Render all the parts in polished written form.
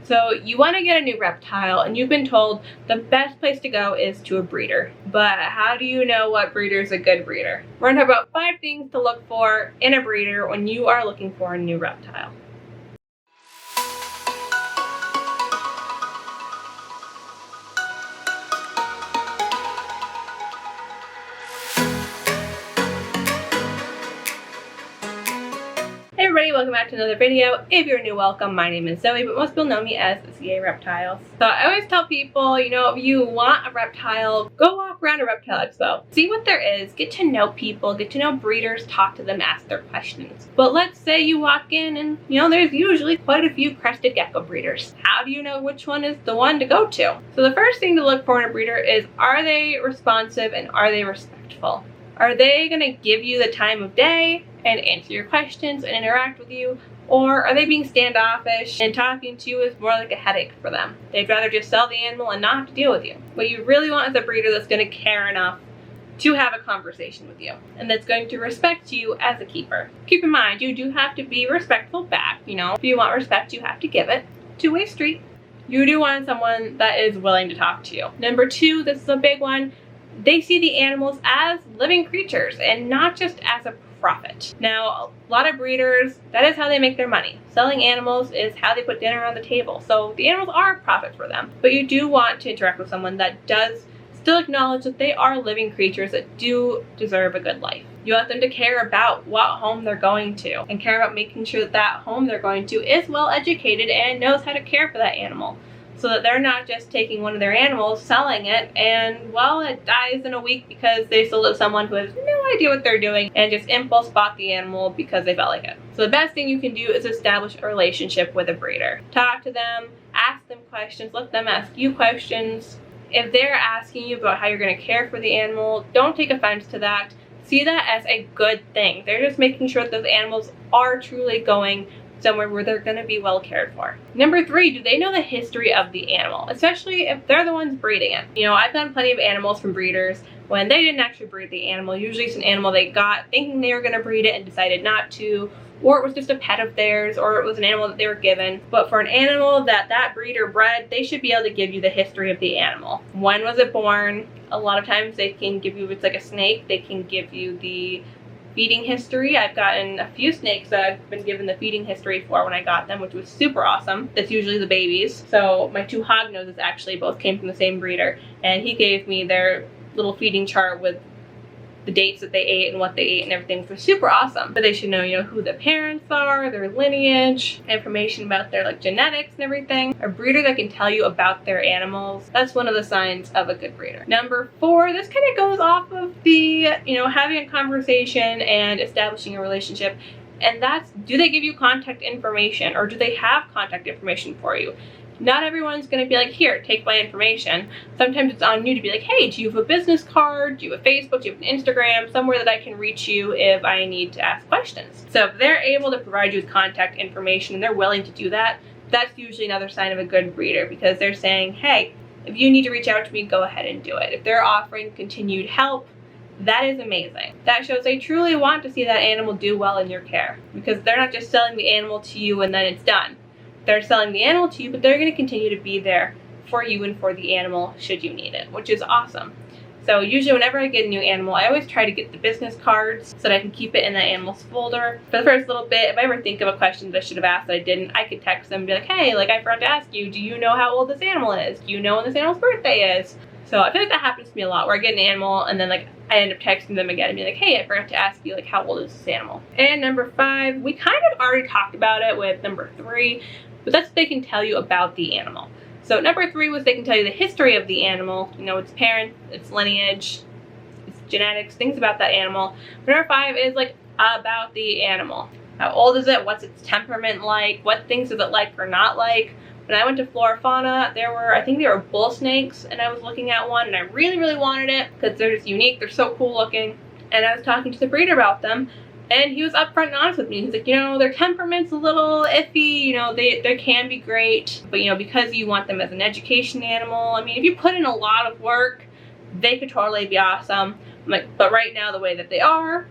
So you want to get a new reptile and you've been told the best place to go is to a breeder. But how do you know what breeder is a good breeder? We're going to talk about 5 things to look for in a breeder when you are looking for a new reptile. Hey everybody, welcome back to another video. If you're new, welcome. My name is Zoe, but most people know me as CA Reptiles. So I always tell people, you know, if you want a reptile, go walk around a Reptile Expo. See what there is, get to know people, get to know breeders, talk to them, ask their questions. But let's say you walk in and, you know, there's usually quite a few crested gecko breeders. How do you know which one is the one to go to? So the first thing to look for in a breeder is, are they responsive and are they respectful? Are they going to give you the time of day and answer your questions and interact with you? Or are they being standoffish and talking to you is more like a headache for them? They'd rather just sell the animal and not have to deal with you. What you really want is a breeder that's going to care enough to have a conversation with you and that's going to respect you as a keeper. Keep in mind, you do have to be respectful back. You know, if you want respect, you have to give it. Two-way street. You do want someone that is willing to talk to you. Number 2, this is a big one. They see the animals as living creatures and not just as a profit. Now, a lot of breeders, that is how they make their money. Selling animals is how they put dinner on the table. So the animals are a profit for them. But you do want to interact with someone that does still acknowledge that they are living creatures that do deserve a good life. You want them to care about what home they're going to and care about making sure that that home they're going to is well educated and knows how to care for that animal. So that they're not just taking one of their animals, selling it, and, well, it dies in a week because they sold it to someone who has no idea what they're doing and just impulse bought the animal because they felt like it. So the best thing you can do is establish a relationship with a breeder. Talk to them, ask them questions, let them ask you questions. If they're asking you about how you're going to care for the animal, don't take offense to that. See that as a good thing. They're just making sure that those animals are truly going somewhere where they're going to be well cared for. Number 3, do they know the history of the animal, especially if they're the ones breeding it? You know, I've gotten plenty of animals from breeders when they didn't actually breed the animal. Usually it's an animal they got thinking they were going to breed it and decided not to, or it was just a pet of theirs, or it was an animal that they were given. But for an animal that breeder bred, they should be able to give you the history of the animal. When was it born? A lot of times they can give you, if it's like a snake, they can give you the feeding history. I've gotten a few snakes that I've been given the feeding history for when I got them, which was super awesome. That's usually the babies. So my 2 hognoses actually both came from the same breeder, and he gave me their little feeding chart with the dates that they ate and what they ate and everything, which was super awesome. But they should know, you know, who the parents are, their lineage, information about their genetics and everything. A breeder that can tell you about their animals, that's one of the signs of a good breeder. Number 4, this kind of goes off of the, you know, having a conversation and establishing a relationship. And that's, do they give you contact information, or do they have contact information for you? Not everyone's going to be like, here, take my information. Sometimes it's on you to be like, hey, do you have a business card? Do you have a Facebook? Do you have an Instagram? Somewhere that I can reach you if I need to ask questions. So if they're able to provide you with contact information and they're willing to do that, that's usually another sign of a good breeder, because they're saying, hey, if you need to reach out to me, go ahead and do it. If they're offering continued help, that is amazing. That shows they truly want to see that animal do well in your care, because they're not just selling the animal to you and then it's done. They're selling the animal to you, but they're going to continue to be there for you and for the animal should you need it, which is awesome. So usually whenever I get a new animal, I always try to get the business cards so that I can keep it in that animal's folder. For the first little bit, if I ever think of a question that I should have asked that I didn't, I could text them and be like, hey, I forgot to ask you, do you know how old this animal is? Do you know when this animal's birthday is? So I feel like that happens to me a lot, where I get an animal and then I end up texting them again and be like, hey, I forgot to ask you, how old is this animal? And number 5, we kind of already talked about it with number 3, but that's what they can tell you about the animal. So number 3 was they can tell you the history of the animal, you know, its parents, its lineage, its genetics, things about that animal. But number 5 is about the animal. How old is it? What's its temperament like? What things is it like or not like? When I went to Flora Fauna, I think there were bull snakes, and I was looking at one, and I really, really wanted it because they're just unique. They're so cool looking. And I was talking to the breeder about them, and he was upfront and honest with me. He's like, you know, their temperament's a little iffy. You know, they can be great, but, you know, because you want them as an education animal, I mean, if you put in a lot of work, they could totally be awesome. I'm like, but right now, the way that they are,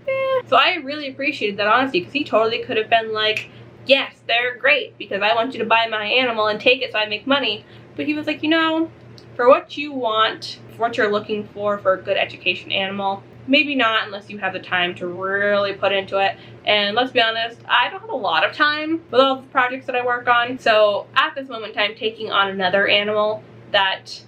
So I really appreciated that honesty, because he totally could have been like, yes, they're great because I want you to buy my animal and take it so I make money. But he was like, you know, for what you want, for what you're looking for a good education animal, maybe not unless you have the time to really put into it. And let's be honest, I don't have a lot of time with all the projects that I work on. So at this moment in time, taking on another animal that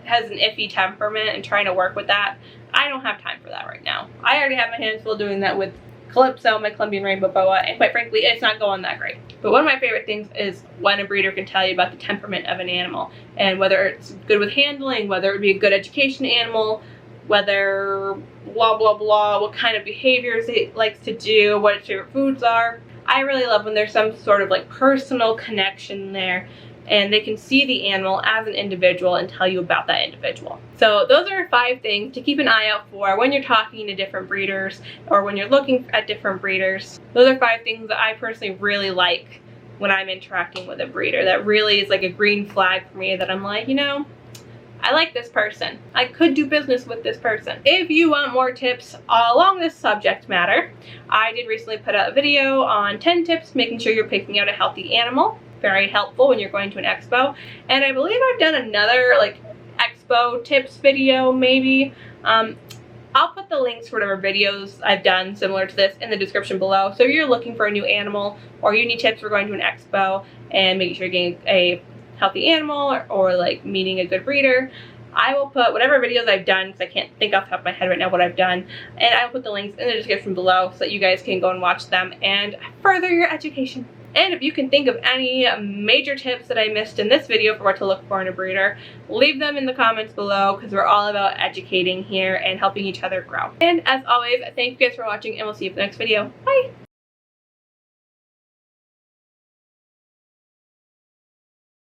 has an iffy temperament and trying to work with that, I don't have time for that right now. I already have my hands full doing that with Calypso, my Colombian rainbow boa, and quite frankly, it's not going that great. But one of my favorite things is when a breeder can tell you about the temperament of an animal and whether it's good with handling, whether it would be a good education animal, whether blah blah blah, what kind of behaviors it likes to do, what its favorite foods are. I really love when there's some sort of like personal connection there and they can see the animal as an individual and tell you about that individual. So those are 5 things to keep an eye out for when you're talking to different breeders or when you're looking at different breeders. Those are 5 things that I personally really like when I'm interacting with a breeder. That really is like a green flag for me, that I'm like, you know, I like this person. I could do business with this person. If you want more tips along this subject matter, I did recently put out a video on 10 tips making sure you're picking out a healthy animal. Very helpful when you're going to an expo. And I believe I've done another like expo tips video maybe. I'll put the links for whatever videos I've done similar to this in the description below. So if you're looking for a new animal or you need tips for going to an expo and making sure you're getting a healthy animal or like meeting a good breeder, I will put whatever videos I've done, because I can't think off the top of my head right now what I've done, and I'll put the links in the description below so that you guys can go and watch them and further your education. And if you can think of any major tips that I missed in this video for what to look for in a breeder, leave them in the comments below, because we're all about educating here and helping each other grow. And as always, thank you guys for watching, and we'll see you for the next video. Bye!